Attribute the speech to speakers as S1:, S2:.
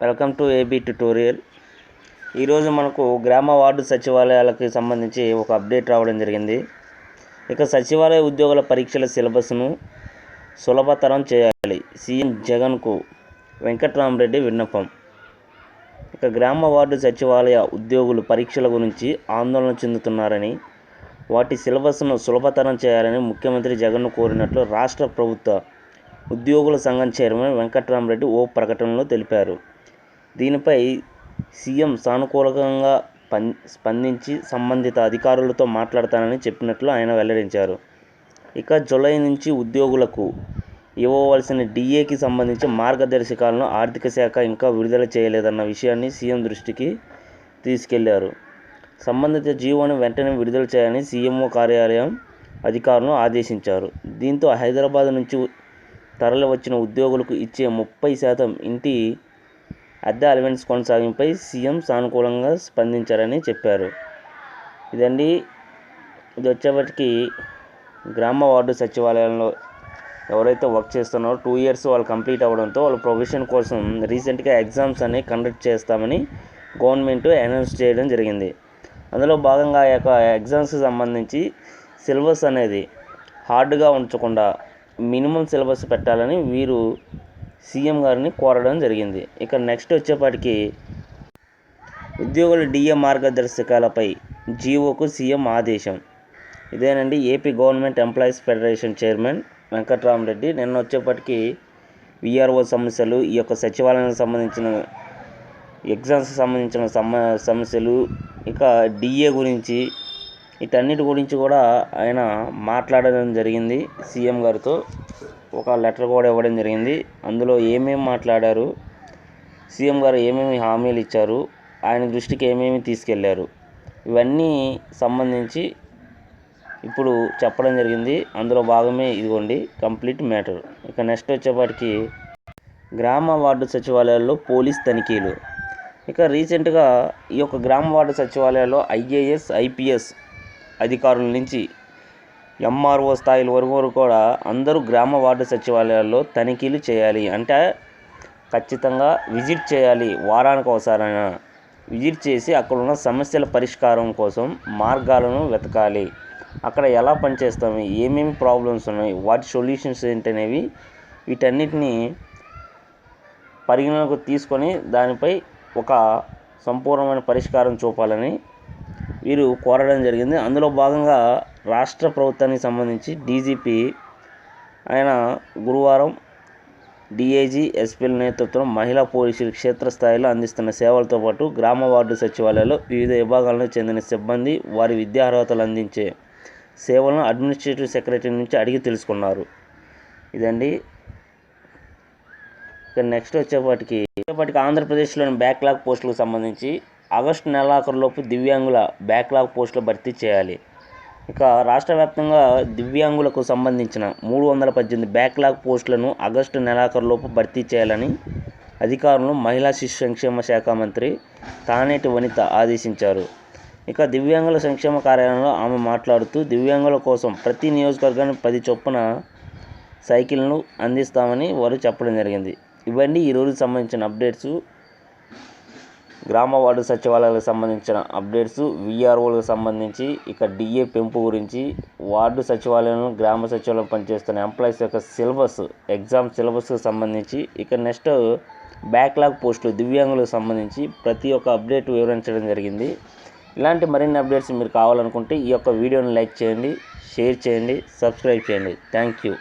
S1: Welcome to AB tutorial. ఈరోజు మనకు గ్రామ వార్డు సచివాలయాలకు సంబంధించి ఒక అప్డేట్ రావడం జరిగింది. ఇక సచివాలయ ఉద్యోగుల పరీక్షల సిలబస్ను సులభతరం చేయాలి, సీఎం జగన్కు వెంకట్రామరెడ్డి విన్నపం. ఇక గ్రామ వార్డు సచివాలయ ఉద్యోగులు పరీక్షల గురించి ఆందోళన చెందుతున్నారని, వాటి సిలబస్ను సులభతరం చేయాలని ముఖ్యమంత్రి జగన్ను కోరినట్లు రాష్ట్ర ప్రభుత్వ ఉద్యోగుల సంఘం చైర్మన్ వెంకట్రామరెడ్డి ఓ ప్రకటనలో తెలిపారు. దీనిపై సీఎం సానుకూలంగా స్పందించి సంబంధిత అధికారులతో మాట్లాడతానని చెప్పినట్లు ఆయన వెల్లడించారు. ఇక జూలై నుంచి ఉద్యోగులకు ఇవ్వవలసిన డిఏకి సంబంధించి మార్గదర్శకాలను ఆర్థిక శాఖ ఇంకా విడుదల చేయలేదన్న విషయాన్ని సీఎం దృష్టికి తీసుకెళ్లారు. సంబంధిత జీవోను వెంటనే విడుదల చేయాలని సీఎంఓ కార్యాలయం అధికారులను ఆదేశించారు. దీంతో హైదరాబాద్ నుంచి తరలి వచ్చిన ఉద్యోగులకు ఇచ్చే 30% ఇంటి అద్దె అలవెన్స్ కొనసాగింపుపై సీఎం సానుకూలంగా స్పందించారని చెప్పారు. ఇది వచ్చేప్పటికి గ్రామ వార్డు సచివాలయంలో ఎవరైతే వర్క్ చేస్తున్నారో 2 years వాళ్ళు కంప్లీట్ అవ్వడంతో వాళ్ళ ప్రొవిజన్ కోసం రీసెంట్గా ఎగ్జామ్స్ అనేవి కండక్ట్ చేస్తామని గవర్నమెంట్ అనౌన్స్ చేయడం జరిగింది. అందులో భాగంగా ఆ యొక్క ఎగ్జామ్స్కి సంబంధించి సిలబస్ అనేది హార్డ్గా ఉంచకుండా మినిమం సిలబస్ పెట్టాలని వీరు సీఎం గారిని కోరడం జరిగింది. ఇక నెక్స్ట్ వచ్చేప్పటికి ఉద్యోగుల డిఏ మార్గదర్శకాలపై జీవోకు సీఎం ఆదేశం. ఇదేనండి AP government employees federation chairman Venkatrami Reddy నిన్న వచ్చేప్పటికి విఆర్ఓ సమస్యలు, ఈ యొక్క సచివాలయానికి సంబంధించిన ఎగ్జామ్స్కి సంబంధించిన సమస్యలు, ఇక డిఏ గురించి వీటన్నిటి గురించి కూడా ఆయన మాట్లాడడం జరిగింది. సీఎం గారితో ఒక లెటర్ కూడా ఇవ్వడం జరిగింది. అందులో ఏమేమి మాట్లాడారు, సీఎం గారు ఏమేమి హామీలు ఇచ్చారు, ఆయన దృష్టికి ఏమేమి తీసుకెళ్లారు, ఇవన్నీ సంబంధించి ఇప్పుడు చెప్పడం జరిగింది. అందులో భాగమే ఇదిగోండి కంప్లీట్ మ్యాటర్. ఇక నెక్స్ట్ వచ్చేప్పటికి గ్రామ వార్డు సచివాలయాల్లో పోలీస్ తనిఖీలు. ఇక రీసెంట్గా ఈ యొక్క గ్రామ వార్డు సచివాలయాల్లో ఐఏఎస్, ఐపీఎస్ అధికారుల నుంచి ఎంఆర్ఓ స్థాయిల వరకు కూడా అందరూ గ్రామ వార్డు సచివాలయాల్లో తనిఖీలు చేయాలి. అంటే ఖచ్చితంగా విజిట్ చేయాలి. వారానికి ఒకసారైనా విజిట్ చేసి అక్కడ ఉన్న సమస్యల పరిష్కారం కోసం మార్గాలను వెతకాలి. అక్కడ ఎలా పనిచేస్తాము, ఏమేమి ప్రాబ్లమ్స్ ఉన్నాయి, వాటి సొల్యూషన్స్ ఏంటనేవి వీటన్నిటిని పరిగణనకు తీసుకొని దానిపై ఒక సంపూర్ణమైన పరిష్కారం చూపాలని వీరు కోరడం జరిగింది. అందులో భాగంగా రాష్ట్ర ప్రభుత్వానికి సంబంధించి డీజీపీ ఆయన గురువారం డీఐజీ, ఎస్పీల నేతృత్వం మహిళా పోలీసులు క్షేత్రస్థాయిలో అందిస్తున్న సేవలతో పాటు గ్రామ వార్డు సచివాలయాల్లో వివిధ విభాగాలకు చెందిన సిబ్బంది వారి విద్యార్హతలు అందించే సేవలను అడ్మినిస్ట్రేటివ్ సెక్రటరీ నుంచి అడిగి తెలుసుకున్నారు. ఇదండి. ఇక నెక్స్ట్ వచ్చేప్పటికి ఆంధ్రప్రదేశ్లోని బ్యాక్లాగ్ పోస్టులకు సంబంధించి ఆగస్టు నెలాఖరులోపు దివ్యాంగుల బ్యాక్లాగ్ పోస్టులు భర్తీ చేయాలి. ఇక రాష్ట్ర వ్యాప్తంగా దివ్యాంగులకు సంబంధించిన 318 బ్యాక్లాగ్ పోస్టులను ఆగస్టు నెలాఖరులోపు భర్తీ చేయాలని అధికారులను మహిళా శిశు సంక్షేమ శాఖ మంత్రి తానేటి వనిత ఆదేశించారు. ఇక దివ్యాంగుల సంక్షేమ కార్యాలయంలో ఆమె మాట్లాడుతూ దివ్యాంగుల కోసం ప్రతి నియోజకవర్గానికి 10 చొప్పున సైకిల్ను అందిస్తామని వారు చెప్పడం జరిగింది. ఇవన్నీ ఈరోజు సంబంధించిన అప్డేట్స్. గ్రామ వార్డు సచివాలయాలకు సంబంధించిన అప్డేట్స్, విఆర్ఓలకు సంబంధించి, ఇక డిఏ పెంపు గురించి, వార్డు సచివాలయం, గ్రామ సచివాలయం పనిచేస్తున్న ఎంప్లాయీస్ యొక్క సిలబస్, ఎగ్జామ్ సిలబస్కి సంబంధించి, ఇక నెక్స్ట్ బ్యాక్లాగ్ పోస్టులు దివ్యాంగులకు సంబంధించి ప్రతి ఒక్క అప్డేట్ వివరించడం జరిగింది. ఇలాంటి మరిన్ని అప్డేట్స్ మీరు కావాలనుకుంటే ఈ యొక్క వీడియోని లైక్ చేయండి, షేర్ చేయండి, సబ్స్క్రైబ్ చేయండి. Thank you.